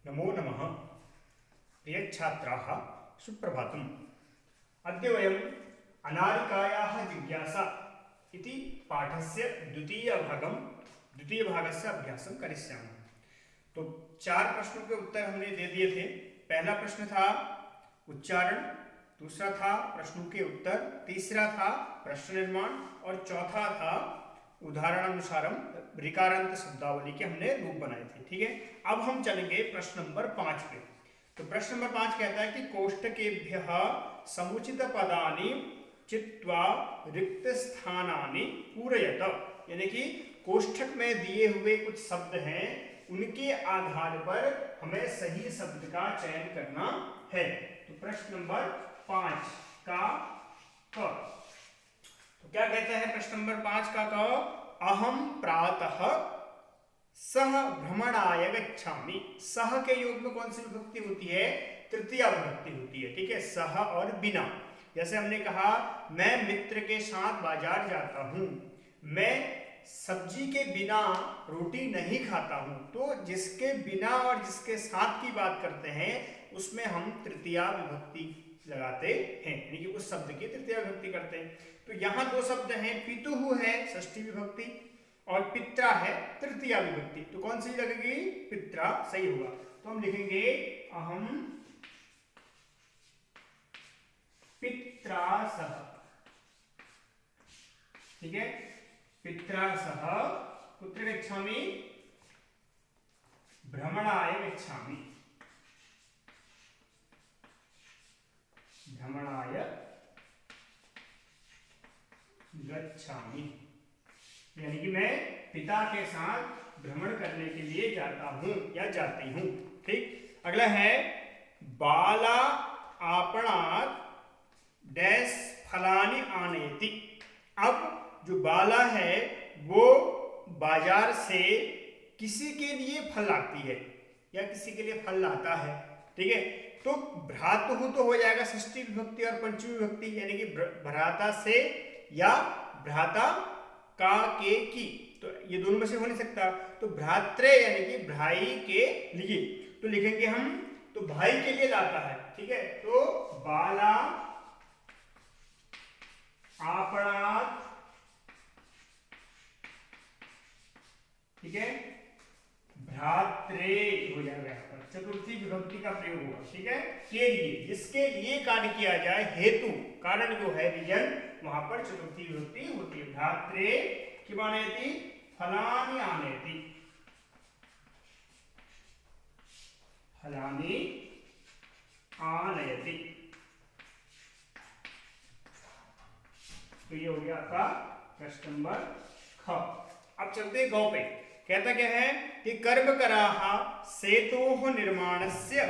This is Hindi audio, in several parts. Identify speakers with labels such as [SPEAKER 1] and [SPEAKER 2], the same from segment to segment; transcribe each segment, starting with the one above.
[SPEAKER 1] नमो नमः। प्रियच्छात्राः सुप्रभातम्। अद्य वयम् अनारिकायाः जिज्ञासा इति पाठस्य द्वितीयभागस्य अभ्यासं करिष्यामः। तो 4 प्रश्नों के उत्तर हमने दे दिए थे। पहला प्रश्न था उच्चारण, दूसरा था प्रश्नों के उत्तर, तीसरा था प्रश्न निर्माण और चौथा था उदाहरणानुसारम ऋकारांत शब्दावली के हमने रूप बनाए थे। ठीक है, अब हम चलेंगे प्रश्न नंबर 5 पे। तो प्रश्न नंबर 5 कहता है कि कोष्टकेभ्यः समुचित पदानि चित्वा रिक्त स्थानानि पूरयत। यानी कि कोष्ठक में दिए हुए कुछ शब्द हैं, उनके आधार पर हमें सही शब्द का चयन करना है। तो प्रश्न नंबर 5 का क, तो क्या कहता है प्रश्न नंबर 5 का क? अहम प्रातः सह भ्रमणाय गच्छामि। सह के योग में कौन सी विभक्ति होती है? तृतीया विभक्ति होती है। ठीक है, सह और बिना। जैसे हमने कहा मैं मित्र के साथ बाजार जाता हूं, मैं सब्जी के बिना रोटी नहीं खाता हूं। तो जिसके बिना और जिसके साथ की बात करते हैं उसमें हम तृतीया विभक्ति लगाते हैं, यानी कि उस शब्द की तृतीया विभक्ति करते हैं। तो यहाँ 2 शब्द हैं, पितुः है षष्ठी विभक्ति और पित्रा है तृतीया विभक्ति। तो कौन सी लगेगी? पित्रा सही होगा। तो हम लिखेंगे अहम पित्रा सह। ठीक है, पित्रा सह कुत्र गच्छामि? भ्रमणाय गच्छामि। भ्रमणाय गच्छामि, यानी कि मैं पिता के साथ भ्रमण करने के लिए जाता हूं या जाती हूं। ठीक, अगला है बाला आपणात डैश फलानि आनेति। अब जो बाला है वो बाजार से किसी के लिए फल लाती है या किसी के लिए फल लाता है। ठीक है, तो भ्रातुः तो हो जाएगा षष्ठी विभक्ति और पंचमी विभक्ति, यानी कि भ्राता से या भ्राता का के की। तो ये दोनों में से हो नहीं सकता। तो भ्रात्रे यानी कि भाई के लिए, तो लिखेंगे हम तो भाई के लिए लाता है। ठीक है, तो बाला आपणात, ठीक है, भ्रात्रे हो जाएगा यहाँ पर, चतुर्थी विभक्ति का प्रयोग होगा। ठीक है, के लिए, जिसके लिए कार्य किया जाए, हेतु कारण जो है रीजन, वहां पर चतुर्थी विभक्ति होती है। भ्रात्रे किम आनेति? फलानि आनेति। फलानि आनयति। तो ये हो गया आपका प्रश्न नंबर ख। अब चलते हैं गौ पे। कहता क्या है कि कर्मकराः सेतोः निर्माणस्य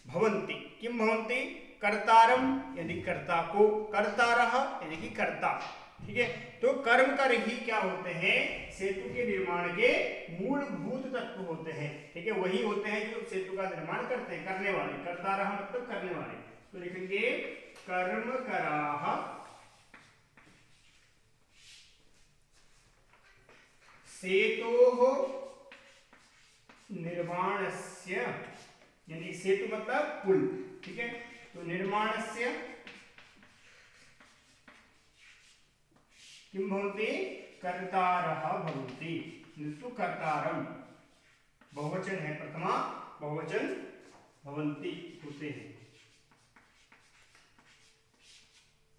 [SPEAKER 1] भवन्ति। किम भवन्ति? कर्तारम यानी कर्ता को, कर्तारः यानी कि कर्ता। ठीक है, तो कर्म कर ही क्या होते हैं? सेतु के निर्माण के मूलभूत तत्व होते हैं। ठीक है, वही होते हैं जो सेतु का निर्माण करते हैं, करने वाले। कर्तारः मतलब करने वाले। तो लिखेंगे कर्मकराः सेतोः निर्माणस्य, यानी सेतु मतलब पुल। ठीक है, तो निर्माणस्य किं भवन्ति? कर्तारः भवन्ति। तो कर्तारम बहुवचन है, प्रथमा बहुवचन भवन्ति होते हैं।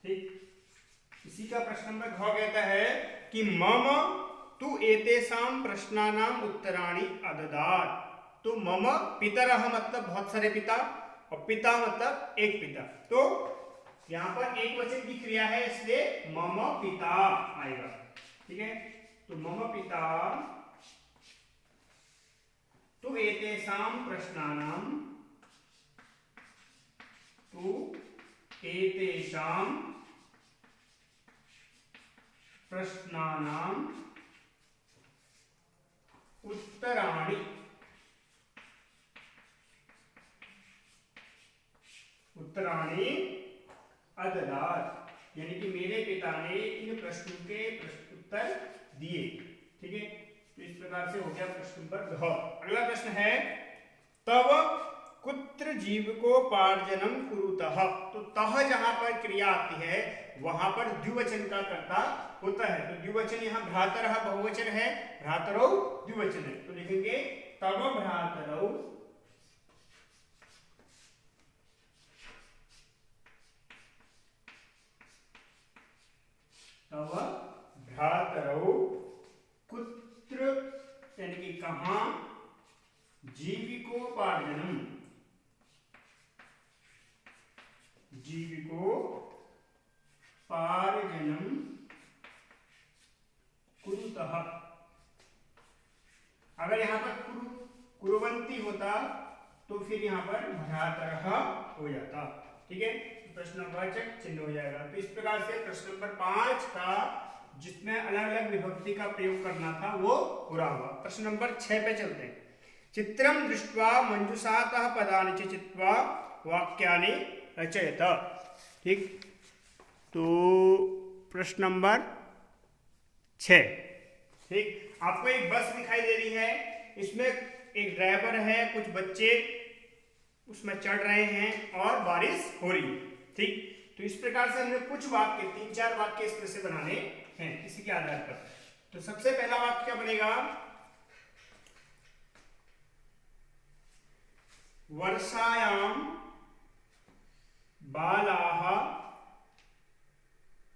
[SPEAKER 1] ठीक, इसी का प्रश्न नंबर घ कहता है कि मम तु एतेषां प्रश्नानां उत्तराणि अददात्। तो मम पितरः मतलब बहुत सारे पिता, और पिता मतलब एक पिता। तो यहां पर एक वचन की क्रिया है, इसलिए मम पिता आएगा। ठीक है, तो मम पिता तु एतेषां प्रश्नानां, तु एतेषां प्रश्नानां उत्तराणि अददात्, यानी कि मेरे पिता ने इन प्रश्नों के उत्तर दिए। ठीक है, तो इस प्रकार से हो गया प्रश्न नंबर घ। अगला प्रश्न है तव कुत्र जीविकोपार्जनम कुरुतः। तो तह जहां पर क्रिया आती है वहां पर द्विवचन का कर्ता होता है। तो द्विवचन यहाँ भ्रातरः बहुवचन है, भ्रातरौ द्विवचन है। तो लिखेंगे तव भ्रातरौ तव भ्रातरौ कुत्र यानी कि कहां, जीविकोपार्जनम कुरुतः। अगर यहां पर कुरुवंती होता तो फिर यहां पर भ्रातरः हो जाता। ठीक है, प्रश्नवाचक चिन्ह हो जाएगा। तो इस प्रकार से प्रश्न नंबर 5 का जिसमें अलग अलग विभक्ति का प्रयोग करना था वो पूरा हुआ। प्रश्न नंबर 6 पे चलते हैं। चित्रम दृष्ट्वा मंजुषातः पदानि च चित्वा वाक्यानि रचयत। ठीक, तो प्रश्न नंबर 6। ठीक, आपको एक बस दिखाई दे रही है, इसमें एक ड्राइवर है, कुछ बच्चे उसमें चढ़ रहे हैं और बारिश हो रही है। ठीक, तो इस प्रकार से हमने कुछ वाक्य 3-4 वाक्य इस तरह से बनाने हैं इसी के आधार पर। तो सबसे पहला वाक्य क्या बनेगा, वर्षायां बालाः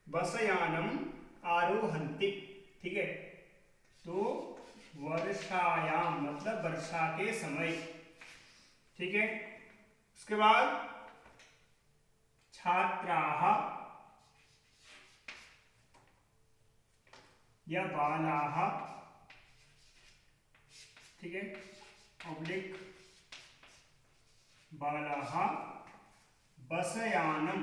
[SPEAKER 1] बसयानम आरोहन्ति। ठीक है, तो वर्षायाम मतलब वर्षा के समय। ठीक है, उसके बाद छात्राः या बालाः, ठीक है, ऑब्लिक बालाः बसयानम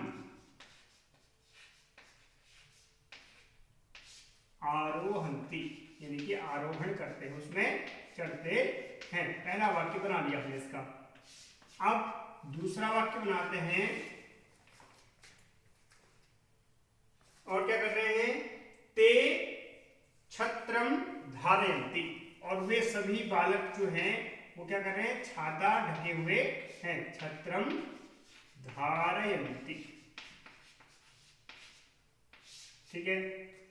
[SPEAKER 1] आरोहन्ति यानी कि आरोहण करते हैं, उसमें चढ़ते हैं। पहला वाक्य बना लिया हमने इसका। अब दूसरा वाक्य बनाते हैं और क्या कर रहे हैं, ते छत्रम धारयन्ति, और वे सभी बालक जो हैं वो क्या कर रहे हैं, छाता ढके हुए हैं। छत्रम धारयन्ति। ठीक है,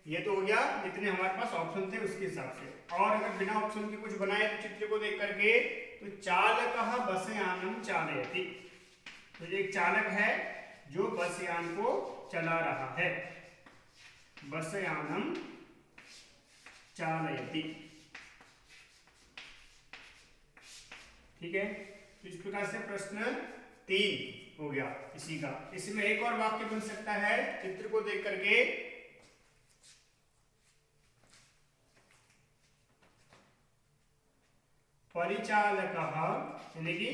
[SPEAKER 1] ये तो हो गया जितने हमारे पास ऑप्शन थे उसके हिसाब से। और अगर बिना ऑप्शन के कुछ बनाए तो चित्र को देख करके, तो चालकः बसयानम चालयति, तो एक चालक है जो बसयान को चला रहा है, बसयानम चालयति। ठीक है, तो इस प्रकार से प्रश्न 3 हो गया इसी का। इसमें एक और वाक्य बन सकता है चित्र को देख करके, परिचालकः यानी कि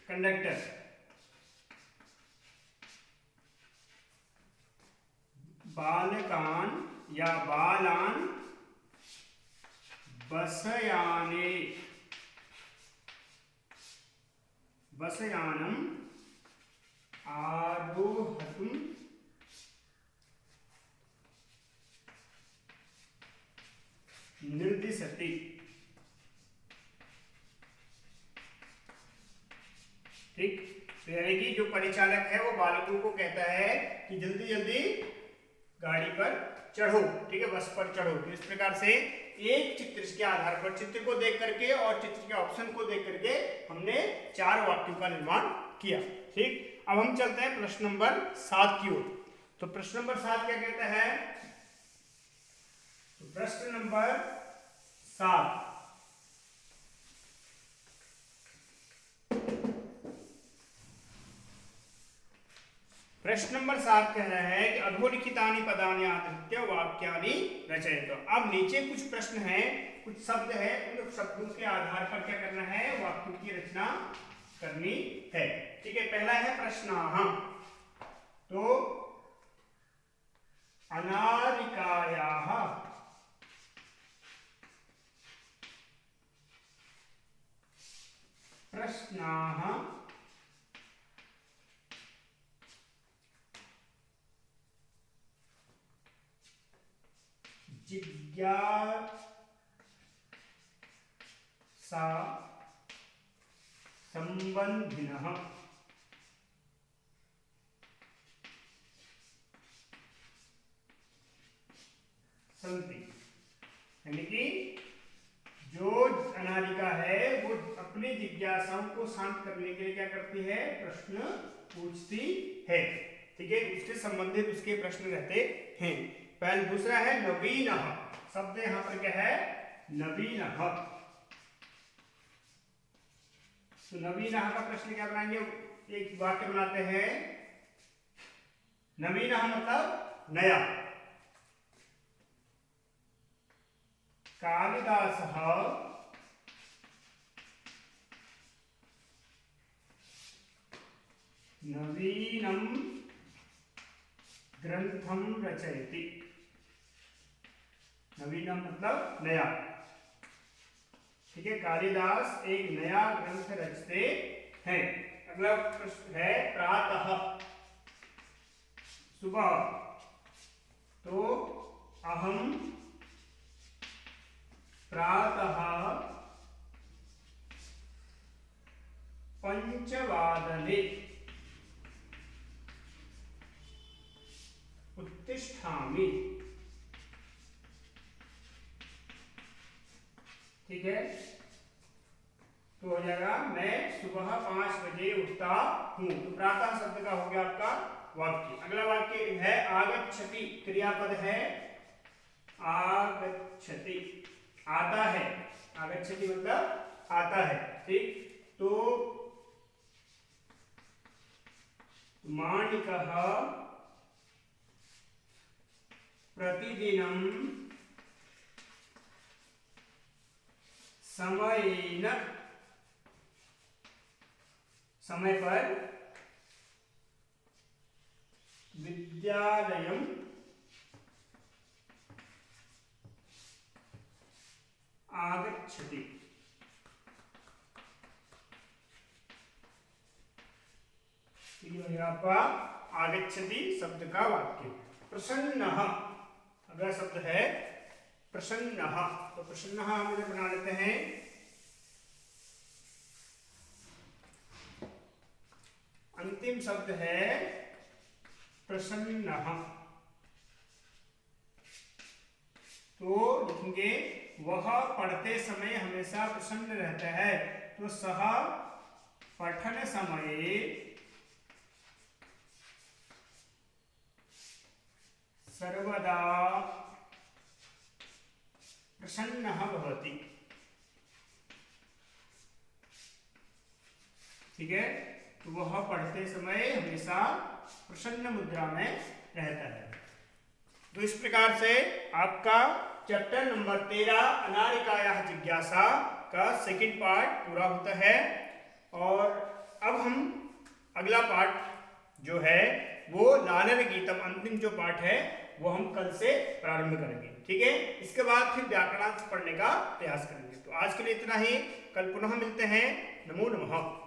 [SPEAKER 1] कंडक्टर बालकान या बालान बसयाने बसयानम आरोहतुम निर्दिशति। ठीक, तो यानी कि जो परिचालक है वो बालकों को कहता है कि जल्दी जल्दी गाड़ी पर चढ़ो, ठीक है, बस पर चढ़ो। तो इस प्रकार से एक चित्र के आधार पर, चित्र को देख करके और चित्र के ऑप्शन को देख करके हमने 4 वाक्यों का निर्माण किया। ठीक, अब हम चलते हैं प्रश्न नंबर 7 की ओर। तो प्रश्न नंबर 7 क्या कहता है, तो प्रश्न नंबर 7, प्रश्न नंबर 7 कह रहा है कि अधोलिखितानि पदानि आधृत्य वाक्यानि रचयतु। अब नीचे कुछ प्रश्न हैं, कुछ शब्द है, उन शब्दों के आधार पर क्या करना है, वाक्यों की रचना करनी है। ठीक है, पहला है प्रश्नाः, तो अनारिकायाः प्रश्नाः जिज्ञासा संबंधिनः सन्ति। यानी कि जो अनामिका है वो अपनी जिज्ञासाओं को शांत करने के लिए क्या करती है, प्रश्न पूछती है। ठीक है, उससे संबंधित उसके प्रश्न रहते हैं। पहले दूसरा है नवीनः, शब्द यहाँ पर क्या है, नवीनः। तो नवीनः का प्रश्न क्या बनाएंगे, एक वाक्य बनाते हैं। नवीनः मतलब नया। कालिदासः नवीनं ग्रंथं रचयति। नवीनम मतलब नया। ठीक है, कालिदास एक नया ग्रंथ रचते हैं। अगला प्रश्न है प्रातः, सुबह। तो अहम प्रातः 5 वादने उत्तिष्ठामि। ठीक है, तो हो जाएगा मैं सुबह 5 बजे उठता हूं। तो प्रातः शब्द का हो गया आपका वाक्य। अगला वाक्य है आगच्छति, क्रियापद है आगच्छति, आता है। आगच्छति मतलब आता है। ठीक, तो माणिकः प्रतिदिनं समयेन, समय पर विद्यालयम् आगच्छति। आपका आगच्छति शब्द का वाक्य। प्रसन्नः, अगला शब्द है प्रसन्नः। तो प्रसन्नः हम इधर बना लेते हैं अंतिम शब्द है प्रसन्नः। तो लिखेंगे वह पढ़ते समय हमेशा प्रसन्न रहता है। तो सः पठन समये सर्वदा प्रसन्नः भवति। ठीक है, तो वह पढ़ते समय हमेशा प्रसन्न मुद्रा में रहता है। तो इस प्रकार से आपका चैप्टर नंबर 13 अनारिकायाः जिज्ञासा का सेकंड पार्ट पूरा होता है। और अब हम अगला पार्ट जो है वो लालन गीतम, अंतिम जो पार्ट है वो हम कल से प्रारंभ करेंगे। ठीक है, इसके बाद फिर व्याकरणांश पढ़ने का प्रयास करेंगे। तो आज के लिए इतना ही, कल पुनः मिलते हैं। नमो नमः।